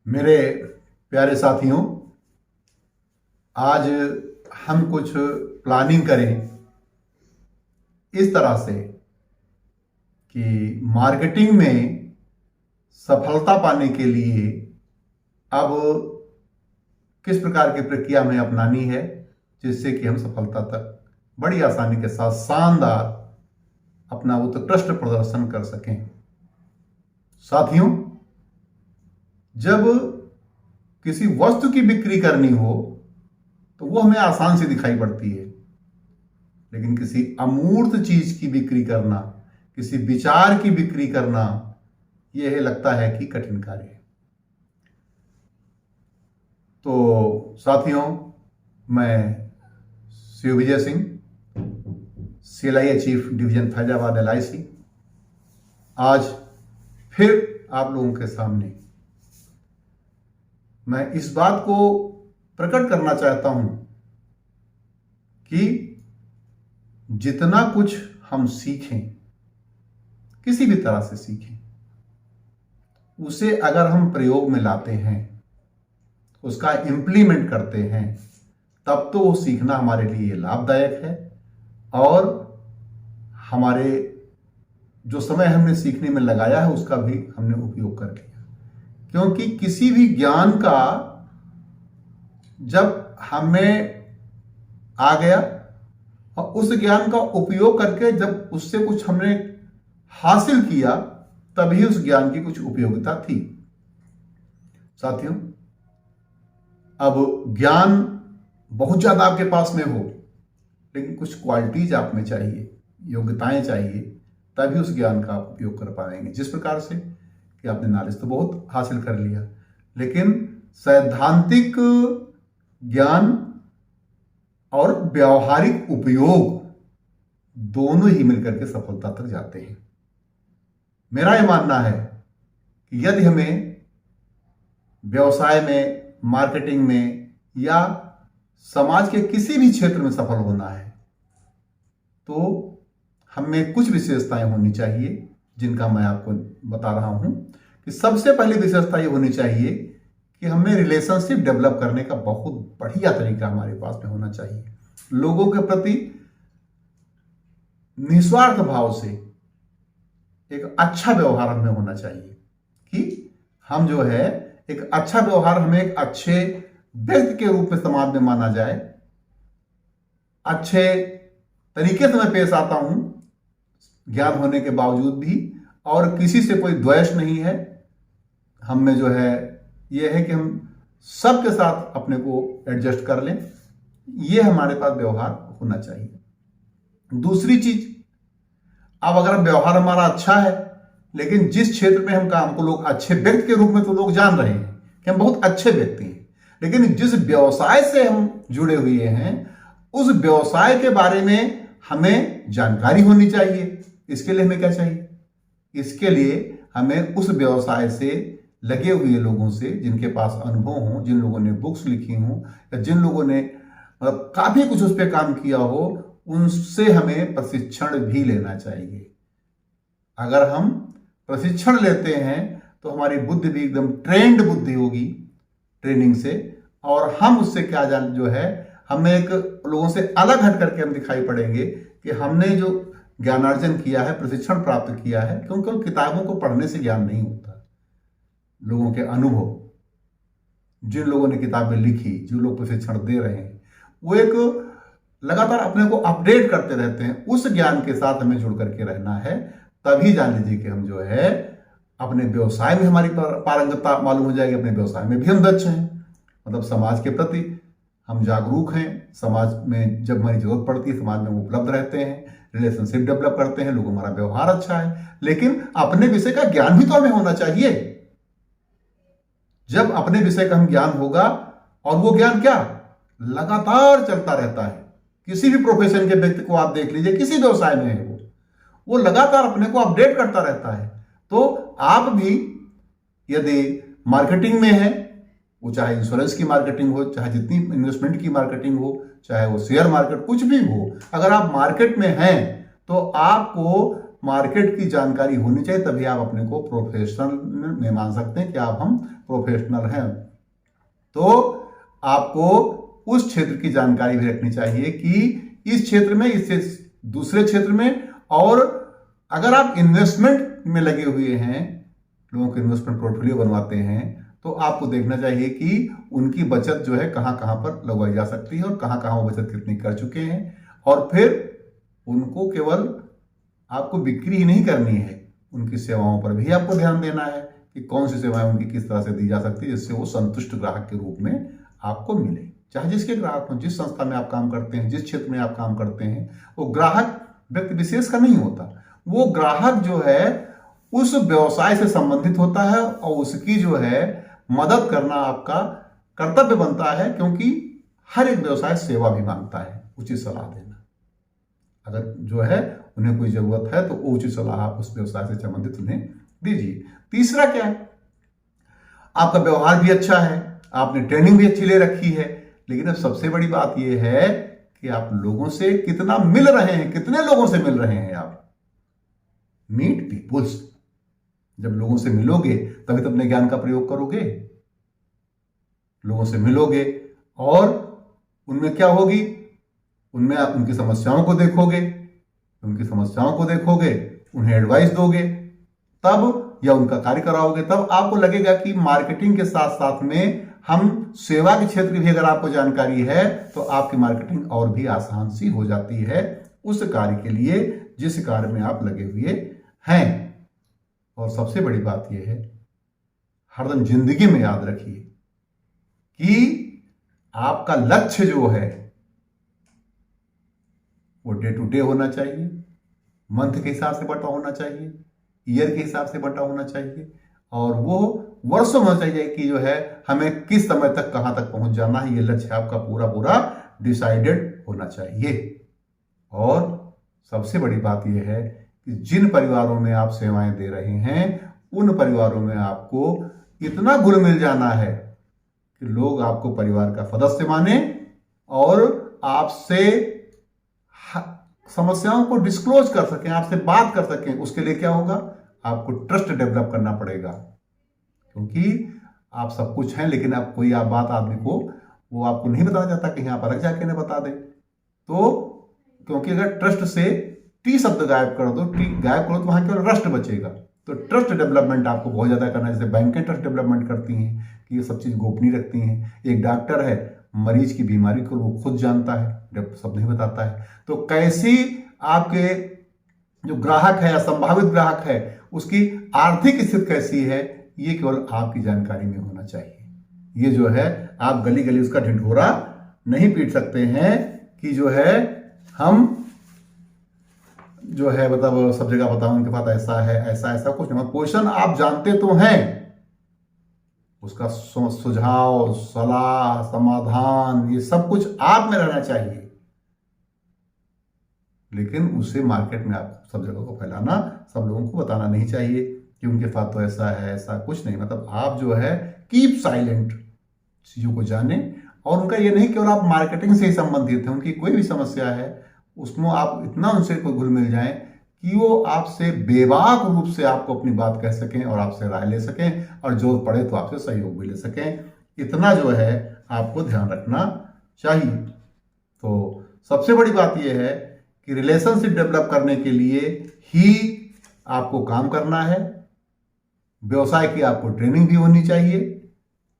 मेरे प्यारे साथियों, आज हम कुछ प्लानिंग करें इस तरह से कि मार्केटिंग में सफलता पाने के लिए अब किस प्रकार की प्रक्रिया हमें अपनानी है, जिससे कि हम सफलता तक बड़ी आसानी के साथ शानदार अपना उत्कृष्ट प्रदर्शन कर सकें। साथियों, जब किसी वस्तु की बिक्री करनी हो तो वो हमें आसान से दिखाई पड़ती है, लेकिन किसी अमूर्त चीज की बिक्री करना, किसी विचार की बिक्री करना, यह लगता है कि कठिन कार्य है। तो साथियों, मैं Shiv Vijay Singh, CLIA chief division Faizabad LIC, आज फिर आप लोगों के सामने मैं इस बात को प्रकट करना चाहता हूं कि जितना कुछ हम सीखें, किसी भी तरह से सीखें, उसे अगर हम प्रयोग में लाते हैं, उसका इंप्लीमेंट करते हैं, तब तो वो सीखना हमारे लिए लाभदायक है और हमारे जो समय हमने सीखने में लगाया है उसका भी हमने उपयोग कर लिया। क्योंकि किसी भी ज्ञान का जब हमें आ गया और उस ज्ञान का उपयोग करके जब उससे कुछ हमने हासिल किया, तभी उस ज्ञान की कुछ उपयोगिता थी। साथियों, अब ज्ञान बहुत ज्यादा आपके पास में हो, लेकिन कुछ क्वालिटीज आप में चाहिए, योग्यताएं चाहिए, तभी उस ज्ञान का आप उपयोग कर पाएंगे। जिस प्रकार से कि आपने नॉलेज तो बहुत हासिल कर लिया, लेकिन सैद्धांतिक ज्ञान और व्यावहारिक उपयोग दोनों ही मिलकर के सफलता तक जाते हैं। मेरा यह मानना है कि यदि हमें व्यवसाय में, मार्केटिंग में या समाज के किसी भी क्षेत्र में सफल होना है, तो हमें कुछ विशेषताएं होनी चाहिए, जिनका मैं आपको बता रहा हूं कि सबसे पहली विशेषता यह होनी चाहिए कि हमें रिलेशनशिप डेवलप करने का बहुत बढ़िया तरीका हमारे पास में होना चाहिए। लोगों के प्रति निस्वार्थ भाव से एक अच्छा व्यवहार हमें होना चाहिए कि हम जो है एक अच्छा व्यवहार, हमें एक अच्छे व्यक्ति के रूप में समाज में माना जाए, अच्छे तरीके से मैं पेश आता हूं ज्ञान होने के बावजूद भी, और किसी से कोई द्वेष नहीं है। हम में जो है यह है कि हम सबके साथ अपने को एडजस्ट कर लें, यह हमारे पास व्यवहार होना चाहिए। दूसरी चीज, अब अगर व्यवहार हमारा अच्छा है, लेकिन जिस क्षेत्र में हम काम को लोग अच्छे व्यक्ति के रूप में तो लोग जान रहे हैं कि हम बहुत अच्छे व्यक्ति हैं, लेकिन जिस व्यवसाय से हम जुड़े हुए हैं उस व्यवसाय के बारे में हमें जानकारी होनी चाहिए। इसके लिए हमें क्या चाहिए? इसके लिए हमें उस व्यवसाय से लगे हुए लोगों से, जिनके पास अनुभव हो, जिन लोगों ने बुक्स लिखी हो या जिन लोगों ने काफी कुछ उस पर काम किया हो, उनसे हमें प्रशिक्षण भी लेना चाहिए। अगर हम प्रशिक्षण लेते हैं तो हमारी बुद्धि भी एकदम ट्रेंड बुद्धि होगी ट्रेनिंग से, और हम उससे क्या जान जो है हमें एक लोगों से अलग हट करके हम दिखाई पड़ेंगे कि हमने जो ज्ञानार्जन किया है, प्रशिक्षण प्राप्त किया है। क्योंकि किताबों को पढ़ने से ज्ञान नहीं होता, लोगों के अनुभव, जिन लोगों ने किताबें लिखी, जो लोग प्रशिक्षण दे रहे हैं, वो एक लगातार अपने को अपडेट करते रहते हैं। उस ज्ञान के साथ हमें जुड़ करके रहना है, तभी जान लीजिए कि हम जो है अपने व्यवसाय में हमारी पारंगतता मालूम हो जाएगी, अपने व्यवसाय में भी हम दक्ष हैं, मतलब समाज के प्रति हम जागरूक हैं, समाज में जब हमारी जरूरत पड़ती है समाज में वो उपलब्ध रहते हैं, रिलेशनशिप डेवलप करते हैं, लोगों, हमारा व्यवहार अच्छा है। लेकिन अपने विषय का ज्ञान भी तो हमें होना चाहिए। जब अपने विषय का हम ज्ञान होगा, और वो ज्ञान क्या लगातार चलता रहता है। किसी भी प्रोफेशन के व्यक्ति को आप देख लीजिए, किसी व्यवसाय में है वो लगातार अपने को अपडेट करता रहता है। तो आप भी यदि मार्केटिंग में है, वो चाहे इंश्योरेंस की मार्केटिंग हो, चाहे जितनी इन्वेस्टमेंट की मार्केटिंग हो, चाहे वो शेयर मार्केट, कुछ भी हो, अगर आप मार्केट में हैं तो आपको मार्केट की जानकारी होनी चाहिए, तभी आप अपने को प्रोफेशनल में मान सकते हैं कि हम प्रोफेशनल हैं। तो आपको उस क्षेत्र की जानकारी भी रखनी चाहिए कि इस क्षेत्र में, इससे दूसरे क्षेत्र में, और अगर आप इन्वेस्टमेंट में लगे हुए हैं, लोगों के इन्वेस्टमेंट पोर्टफोलियो बनवाते हैं, तो आपको देखना चाहिए कि उनकी बचत जो है कहां कहां पर लगवाई जा सकती है और कहां कहां वो बचत कितनी कर चुके हैं। और फिर उनको केवल आपको बिक्री ही नहीं करनी है, उनकी सेवाओं पर भी आपको ध्यान देना है कि कौन सी सेवाएं उनकी किस तरह से दी जा सकती है जिससे वो संतुष्ट ग्राहक के रूप में आपको मिले। चाहे जिसके ग्राहक हो, जिस संस्था में आप काम करते हैं, जिस क्षेत्र में आप काम करते हैं, वो ग्राहक व्यक्ति विशेष का नहीं होता, वो ग्राहक जो है उस व्यवसाय से संबंधित होता है और उसकी जो है मदद करना आपका कर्तव्य बनता है, क्योंकि हर एक व्यवसाय सेवा भी मांगता है, उचित सलाह देना। अगर जो है उन्हें कोई जरूरत है तो उचित सलाह आप उस व्यवसाय से संबंधित उन्हें दीजिए। तीसरा क्या है, आपका व्यवहार भी अच्छा है, आपने ट्रेनिंग भी अच्छी ले रखी है, लेकिन अब सबसे बड़ी बात यह है कि आप लोगों से कितना मिल रहे हैं, कितने लोगों से मिल रहे हैं आप। मीट पीपुल्स, जब लोगों से मिलोगे तभी तो अपने ज्ञान का प्रयोग करोगे। लोगों से मिलोगे और उनमें क्या होगी, उनमें आप उनकी समस्याओं को देखोगे, उन्हें एडवाइस दोगे तब, या उनका कार्य कराओगे तब आपको लगेगा कि मार्केटिंग के साथ साथ में हम सेवा के क्षेत्र की भी अगर आपको जानकारी है तो आपकी मार्केटिंग और भी आसान सी हो जाती है उस कार्य के लिए जिस कार्य में आप लगे हुए हैं। और सबसे बड़ी बात यह है, हरदम जिंदगी में याद रखिए कि आपका लक्ष्य जो है वो डे टू डे होना चाहिए, मंथ के हिसाब से बटा होना चाहिए, ईयर के हिसाब से बटा होना चाहिए, और वो वर्षों में होना चाहिए कि जो है हमें किस समय तक कहां तक पहुंच जाना है, ये लक्ष्य आपका पूरा पूरा डिसाइडेड होना चाहिए। और सबसे बड़ी बात यह है कि जिन परिवारों में आप सेवाएं दे रहे हैं उन परिवारों में आपको इतना घुल मिल जाना है कि लोग आपको परिवार का सदस्य माने और आपसे समस्याओं को डिस्क्लोज कर सकें, आपसे बात कर सकें। उसके लिए क्या होगा, आपको ट्रस्ट डेवलप करना पड़ेगा, क्योंकि आप सब कुछ हैं लेकिन आप कोई आप बात आदमी को वो आपको नहीं बताना चाहता, कहीं आप अलग जाके ना बता दे। तो क्योंकि अगर ट्रस्ट से टी शब्द गायब कर दो, तो वहां केवल रस्ट बचेगा। तो ट्रस्ट डेवलपमेंट आपको बहुत ज्यादा करना है, जैसे बैंकें ट्रस्ट डेवलपमेंट करती हैं कि ये सब चीज गोपनीय रखती हैं। एक डॉक्टर है, मरीज की बीमारी को वो खुद जानता है, जब सब नहीं बताता है। तो कैसी आपके जो ग्राहक है या संभावित ग्राहक है उसकी आर्थिक स्थिति कैसी है, ये केवल आपकी जानकारी में होना चाहिए। ये जो है आप गली गली उसका ढिंढोरा नहीं पीट सकते हैं कि जो है हम जो है मतलब सब जगह बताओ उनके पास ऐसा है, ऐसा कुछ नहीं। क्वेश्चन आप जानते तो हैं, उसका सुझाव, सलाह, समाधान, ये सब कुछ आप में रहना चाहिए, लेकिन उसे मार्केट में आप सब जगह को फैलाना, सब लोगों को बताना नहीं चाहिए कि उनके पास तो ऐसा है, ऐसा कुछ नहीं। मतलब आप जो है कीप साइलेंट, चीजों को जाने। और उनका ये नहीं केवल आप मार्केटिंग से ही संबंधित है, उनकी कोई भी समस्या है उसमें आप इतना उनसे कोई घुल मिल जाए कि वो आपसे बेबाक रूप से आपको अपनी बात कह सकें और आपसे राय ले सकें, और जो पड़े तो आपसे सहयोग भी ले सकें। इतना जो है आपको ध्यान रखना चाहिए। तो सबसे बड़ी बात यह है कि रिलेशनशिप डेवलप करने के लिए ही आपको काम करना है। व्यवसाय की आपको ट्रेनिंग भी होनी चाहिए,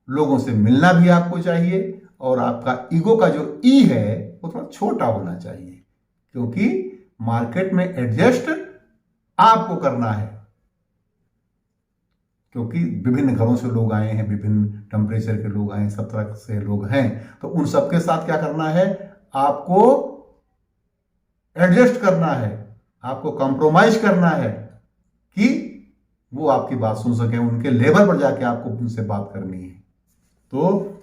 लोगों से मिलना भी आपको चाहिए, और आपका ईगो का जो ई है वो थोड़ा छोटा होना चाहिए, क्योंकि मार्केट में एडजस्ट आपको करना है। क्योंकि विभिन्न घरों से लोग आए हैं, विभिन्न टेम्परेचर के लोग आए हैं, सब तरह से लोग हैं, तो उन सबके साथ क्या करना है, आपको एडजस्ट करना है, आपको कॉम्प्रोमाइज करना है कि वो आपकी बात सुन सके, उनके लेवल पर जाके आपको उनसे बात करनी है। तो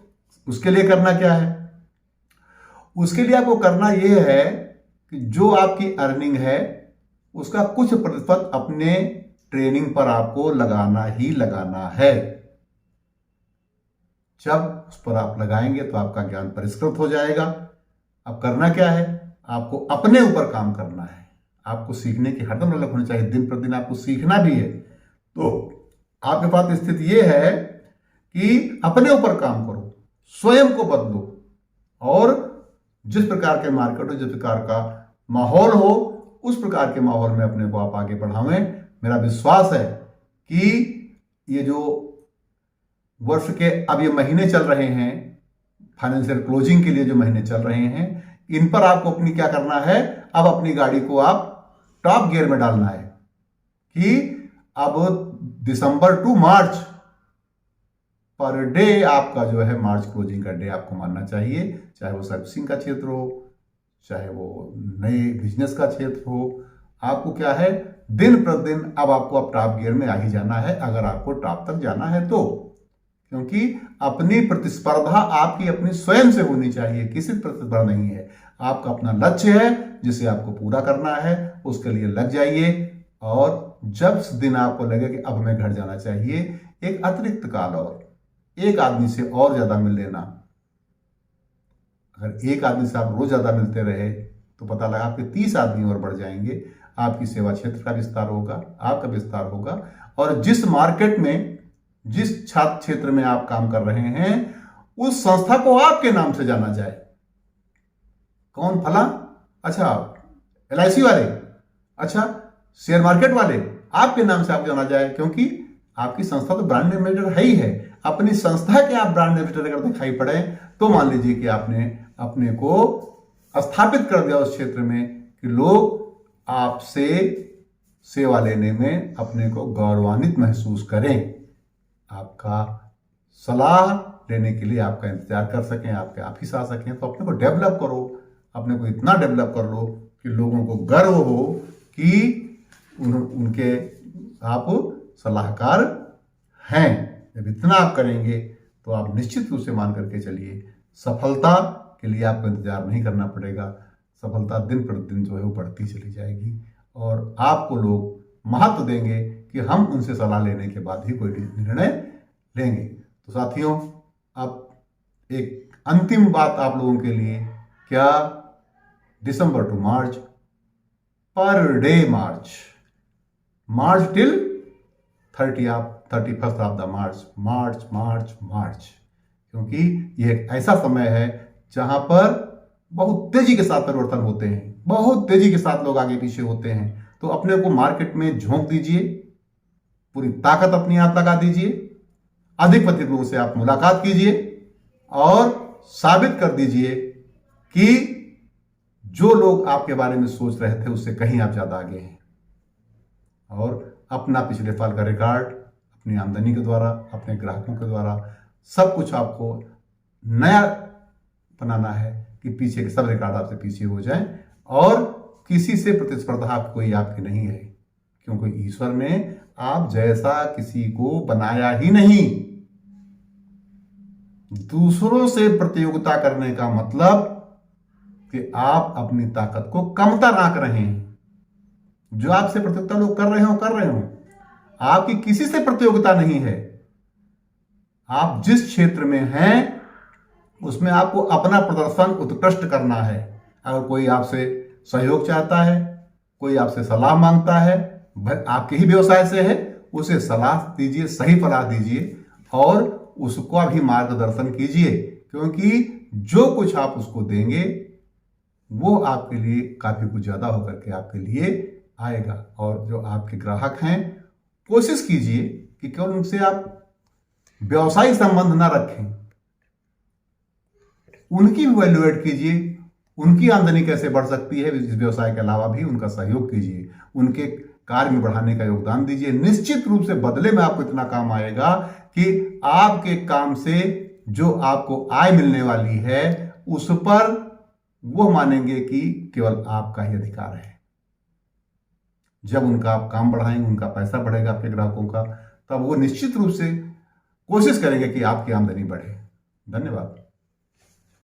उसके लिए करना क्या है, उसके लिए आपको करना यह है कि जो आपकी अर्निंग है उसका कुछ प्रतिशत अपने ट्रेनिंग पर आपको लगाना ही लगाना है। जब उस पर आप लगाएंगे तो आपका ज्ञान परिष्कृत हो जाएगा। अब करना क्या है, आपको अपने ऊपर काम करना है, आपको सीखने की हरदम ललक होनी चाहिए, दिन प्रतिदिन आपको सीखना भी है। तो आपके पास स्थिति ये है कि अपने ऊपर काम करो, स्वयं को बदलो, और जिस प्रकार के मार्केट हो, जिस प्रकार का माहौल हो, उस प्रकार के माहौल में अपने को आप आगे बढ़ावें। मेरा विश्वास है कि ये जो वर्ष के अब ये महीने चल रहे हैं, फाइनेंशियल क्लोजिंग के लिए जो महीने चल रहे हैं, इन पर आपको अपनी क्या करना है, अब अपनी गाड़ी को आप टॉप गियर में डालना है कि अब दिसंबर टू मार्च पर डे आपका जो है मार्च क्लोजिंग का डे आपको मानना चाहिए, चाहे वो सर्विसिंग का क्षेत्र हो, चाहे वो नए बिजनेस का क्षेत्र हो। आपको क्या है, दिन प्रतिदिन अब आपको टॉप गियर में आ ही जाना है, अगर आपको टॉप तक जाना है तो। क्योंकि अपनी प्रतिस्पर्धा आपकी अपनी स्वयं से होनी चाहिए, किसी प्रतिस्पर्धा नहीं है। आपका अपना लक्ष्य है जिसे आपको पूरा करना है, उसके लिए लग जाइए। और जब दिन आपको लगे कि अब हमें घर जाना चाहिए, एक अतिरिक्त काल और एक आदमी से और ज्यादा मिल लेना। अगर एक आदमी से आप रोज ज्यादा मिलते रहे तो पता लगा आपके 30 आदमी और बढ़ जाएंगे, आपकी सेवा क्षेत्र का विस्तार होगा, आपका विस्तार होगा। और जिस मार्केट में, जिस छात्र क्षेत्र में आप काम कर रहे हैं, उस संस्था को आपके नाम से जाना जाए। कौन? फला, अच्छा LIC वाले, अच्छा शेयर मार्केट वाले, आपके नाम से आप जाना जाए। क्योंकि आपकी संस्था तो ब्रांड एम्बेसडर है ही है। अपनी संस्था के आप ब्रांड एम्बेसडर अगर दिखाई पड़े तो मान लीजिए कि आपने अपने को स्थापित कर दिया उस क्षेत्र में कि लोग आपसे सेवा लेने में अपने को गौरवान्वित महसूस करें, आपका सलाह लेने के लिए आपका इंतजार कर सकें, आपके ऑफिस आ सकें। तो अपने को डेवलप करो, अपने को इतना डेवलप कर लो कि लोगों को गर्व हो कि उनके आप सलाहकार हैं। जब इतना आप करेंगे तो आप निश्चित रूप से मान करके चलिए, सफलता के लिए आपको इंतजार नहीं करना पड़ेगा। सफलता दिन प्रतिदिन जो है वो बढ़ती चली जाएगी और आपको लोग महत्व देंगे कि हम उनसे सलाह लेने के बाद ही कोई निर्णय लेंगे। तो साथियों, अब एक अंतिम बात आप लोगों के लिए, क्या दिसंबर to March, per day March till 31st of the March, क्योंकि ये एक ऐसा समय है जहां पर बहुत तेजी के साथ परिवर्तन होते हैं, बहुत तेजी के साथ लोग आगे पीछे होते हैं। तो अपने को मार्केट में झोंक दीजिए, पूरी ताकत अपनी हाथ लगा दीजिए, अधिक लोगों से आप मुलाकात कीजिए और साबित कर दीजिए कि जो लोग आपके बारे में सोच रहे थे उससे कहीं आप ज्यादा आगे हैं। और अपना पिछले साल का रिकॉर्ड, अपनी आमदनी के द्वारा, अपने ग्राहकों के द्वारा सब कुछ आपको नया बनाना है कि पीछे के सब रिकॉर्ड आपसे पीछे हो जाएं और किसी से प्रतिस्पर्धा कोई आपकी नहीं है। क्योंकि ईश्वर ने आप जैसा किसी को बनाया ही नहीं। दूसरों से प्रतियोगिता करने का मतलब कि आप अपनी ताकत को कमतर आंक रहे हैं। जो आपसे प्रतियोगिता लोग कर रहे हो, आपकी किसी से प्रतियोगिता नहीं है। आप जिस क्षेत्र में हैं उसमें आपको अपना प्रदर्शन उत्कृष्ट करना है। अगर कोई आपसे सहयोग चाहता है, कोई आपसे सलाह मांगता है, आपके ही व्यवसाय से है, उसे सलाह दीजिए, सही सलाह दीजिए और उसको भी मार्गदर्शन कीजिए। क्योंकि जो कुछ आप उसको देंगे वो आपके लिए काफी कुछ ज्यादा होकर के आपके लिए आएगा। और जो आपके ग्राहक हैं, कोशिश कीजिए कि केवल उनसे आप व्यवसायिक संबंध ना रखें, उनकी वैल्यूएट कीजिए, उनकी आमदनी कैसे बढ़ सकती है इस व्यवसाय के अलावा भी उनका सहयोग कीजिए, उनके कार्य में बढ़ाने का योगदान दीजिए। निश्चित रूप से बदले में आपको इतना काम आएगा कि आपके काम से जो आपको आय मिलने वाली है उस पर वो मानेंगे कि केवल आपका ही अधिकार है। जब उनका आप काम बढ़ाएंगे, उनका पैसा बढ़ेगा आपके ग्राहकों का, तब वो निश्चित रूप से कोशिश करेंगे कि आपकी आमदनी बढ़े। धन्यवाद।